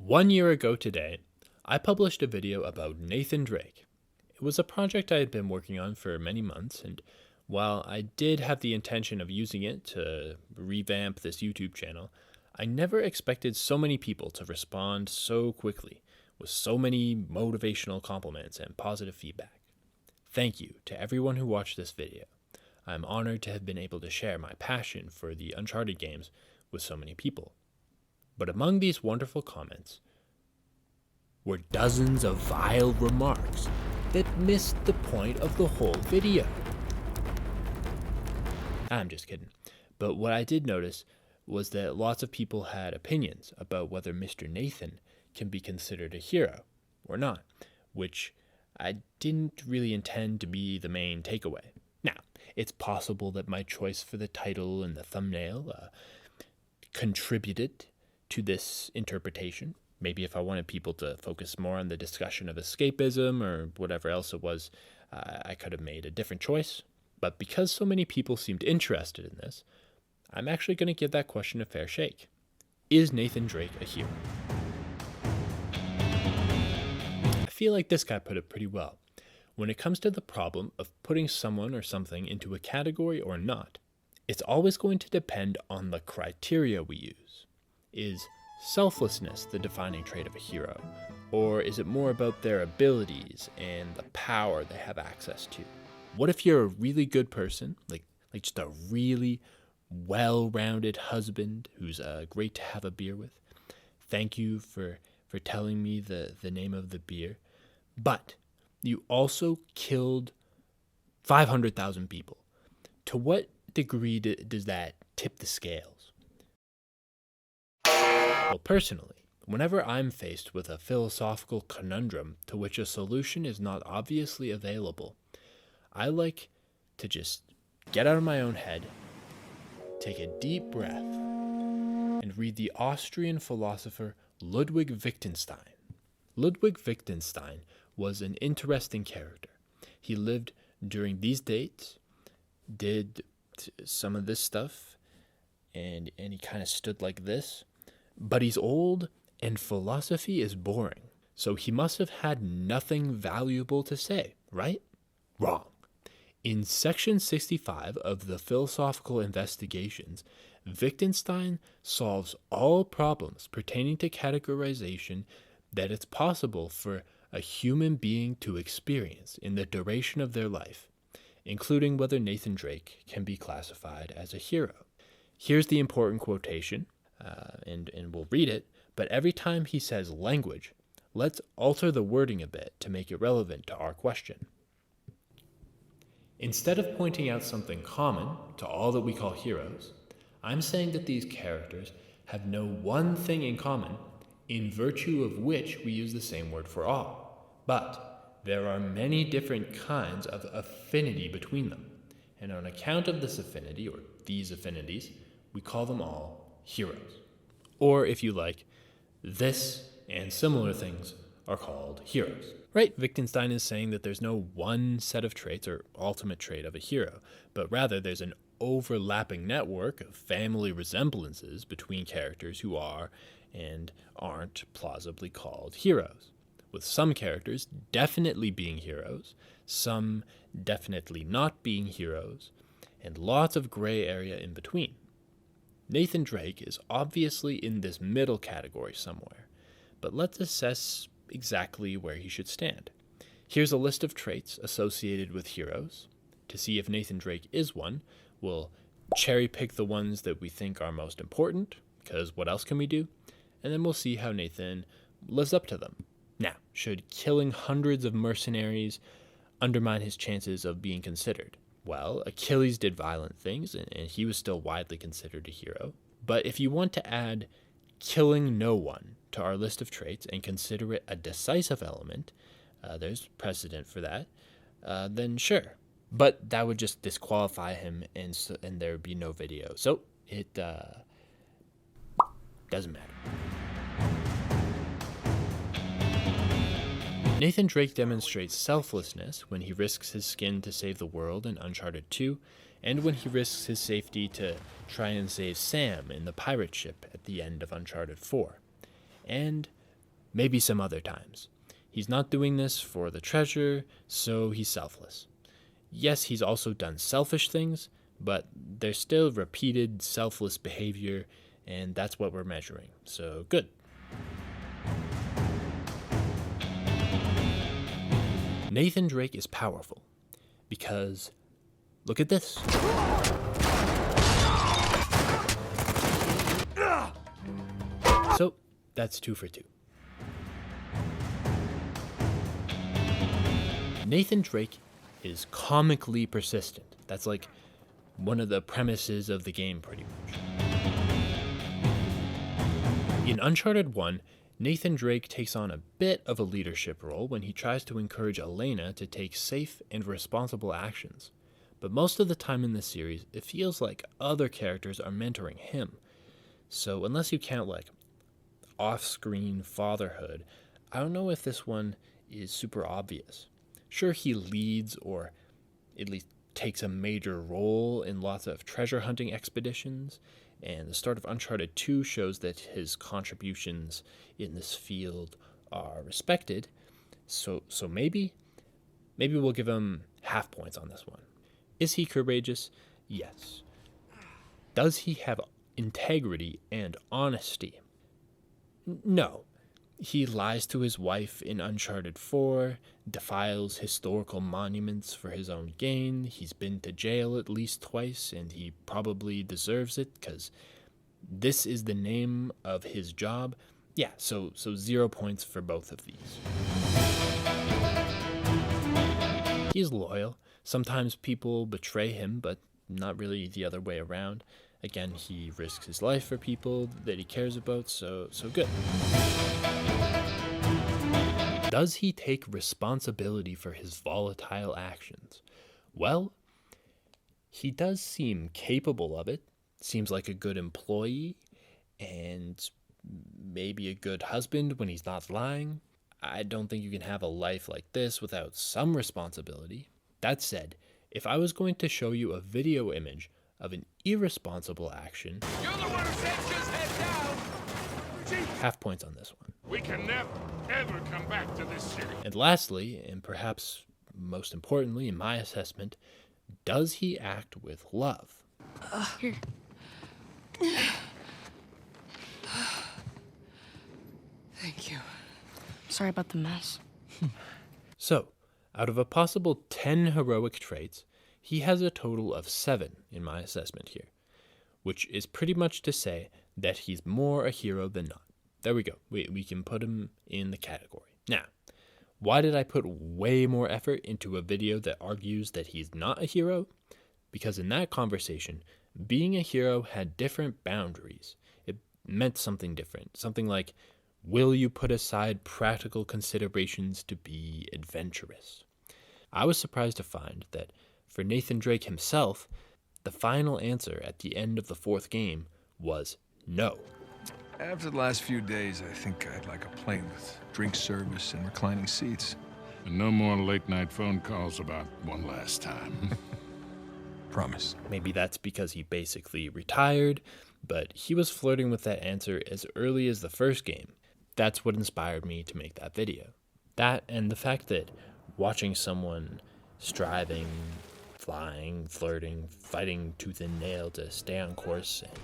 1 year ago today, I published a video about Nathan Drake. It was a project I had been working on for many months, and while I did have the intention of using it to revamp this YouTube channel, I never expected so many people to respond so quickly, with so many motivational compliments and positive feedback. Thank you to everyone who watched this video. I'm honored to have been able to share my passion for the Uncharted games with so many people. But among these wonderful comments were dozens of vile remarks that missed the point of the whole video. I'm just kidding. But what I did notice was that lots of people had opinions about whether Mr. Nathan can be considered a hero or not, which I didn't really intend to be the main takeaway. Now, it's possible that my choice for the title and the thumbnail contributed to this interpretation. Maybe if I wanted people to focus more on the discussion of escapism or whatever else it was, I could have made a different choice. But because so many people seemed interested in this, I'm actually going to give that question a fair shake. Is Nathan Drake a hero? I feel like this guy put it pretty well. When it comes to the problem of putting someone or something into a category or not, it's always going to depend on the criteria we use. Is selflessness the defining trait of a hero? Or is it more about their abilities and the power they have access to? What if you're a really good person, like just a really well-rounded husband who's great to have a beer with? Thank you for telling me the name of the beer. But you also killed 500,000 people. To what degree does that tip the scales? Well, personally, whenever I'm faced with a philosophical conundrum to which a solution is not obviously available, I like to just get out of my own head, take a deep breath, and read the Austrian philosopher Ludwig Wittgenstein. Ludwig Wittgenstein was an interesting character. He lived during these dates, did some of this stuff, and he kind of stood like this. But he's old, and philosophy is boring, so he must have had nothing valuable to say, right? Wrong. In section 65 of the Philosophical Investigations, Wittgenstein solves all problems pertaining to categorization that it's possible for a human being to experience in the duration of their life, including whether Nathan Drake can be classified as a hero. Here's the important quotation. And we'll read it, but every time he says language, let's alter the wording a bit to make it relevant to our question. Instead of pointing out something common to all that we call heroes, I'm saying that these characters have no one thing in common, in virtue of which we use the same word for all. But there are many different kinds of affinity between them, and on account of this affinity, or these affinities, we call them all heroes. Or, if you like, this and similar things are called heroes. Right, Wittgenstein is saying that there's no one set of traits or ultimate trait of a hero, but rather there's an overlapping network of family resemblances between characters who are and aren't plausibly called heroes, with some characters definitely being heroes, some definitely not being heroes, and lots of gray area in between. Nathan Drake is obviously in this middle category somewhere, but let's assess exactly where he should stand. Here's a list of traits associated with heroes. To see if Nathan Drake is one, we'll cherry pick the ones that we think are most important, because what else can we do? And then we'll see how Nathan lives up to them. Now, should killing hundreds of mercenaries undermine his chances of being considered? Well, Achilles did violent things, and he was still widely considered a hero. But if you want to add killing no one to our list of traits and consider it a decisive element, there's precedent for that, then sure. But that would just disqualify him, and there would be no video. So it doesn't matter. Nathan Drake demonstrates selflessness when he risks his skin to save the world in Uncharted 2, and when he risks his safety to try and save Sam in the pirate ship at the end of Uncharted 4. And maybe some other times. He's not doing this for the treasure, so he's selfless. Yes, he's also done selfish things, but there's still repeated selfless behavior, and that's what we're measuring. So good. Nathan Drake is powerful because look at this. So that's 2 for 2. Nathan Drake is comically persistent. That's like one of the premises of the game, pretty much. In Uncharted 1, Nathan Drake takes on a bit of a leadership role when he tries to encourage Elena to take safe and responsible actions. But most of the time in this series, it feels like other characters are mentoring him. So unless you count like off-screen fatherhood, I don't know if this one is super obvious. Sure, he leads or at least takes a major role in lots of treasure hunting expeditions, and the start of Uncharted 2 shows that his contributions in this field are respected. So maybe we'll give him half points on this one. Is he courageous? Yes. Does he have integrity and honesty? No. He lies to his wife in Uncharted 4, defiles historical monuments for his own gain. He's been to jail at least twice, and he probably deserves it because this is the name of his job. Yeah, so 0 points for both of these. He's loyal. Sometimes people betray him, but not really the other way around. Again, he risks his life for people that he cares about, so good. Does he take responsibility for his volatile actions? Well, he does seem capable of it. Seems like a good employee and maybe a good husband when he's not lying. I don't think you can have a life like this without some responsibility. That said, if I was going to show you a video image of an irresponsible action, You're the one who said just head down. half points on this one. We can never, ever come back to this city. And lastly, and perhaps most importantly in my assessment, does he act with love? Here. Thank you. Sorry about the mess. So, out of a possible 10 heroic traits, he has a total of 7 in my assessment here, which is pretty much to say that he's more a hero than not. There we go. We can put him in the category. Now, why did I put way more effort into a video that argues that he's not a hero? Because in that conversation, being a hero had different boundaries. It meant something different. Something like, will you put aside practical considerations to be adventurous? I was surprised to find that for Nathan Drake himself, the final answer at the end of the 4th game was no. After the last few days, I think I'd like a plane with drink service and reclining seats. And no more late-night phone calls about one last time. Promise. Maybe that's because he basically retired, but he was flirting with that answer as early as the first game. That's what inspired me to make that video. That and the fact that watching someone striving, flying, flirting, fighting tooth and nail to stay on course and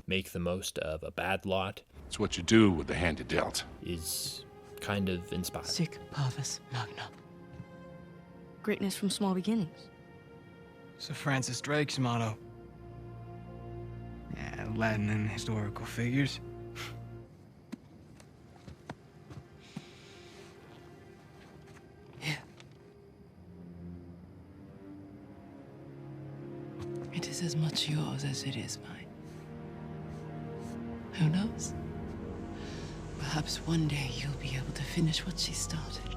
make the most of a bad lot It's what you do with the hand you dealt. is kind of inspiring. Sic parvis magna. Greatness from small beginnings. Sir Francis Drake's motto. Yeah, Latin and historical figures. Here. It is as much yours as it is mine. Who knows? Perhaps one day you'll be able to finish what she started.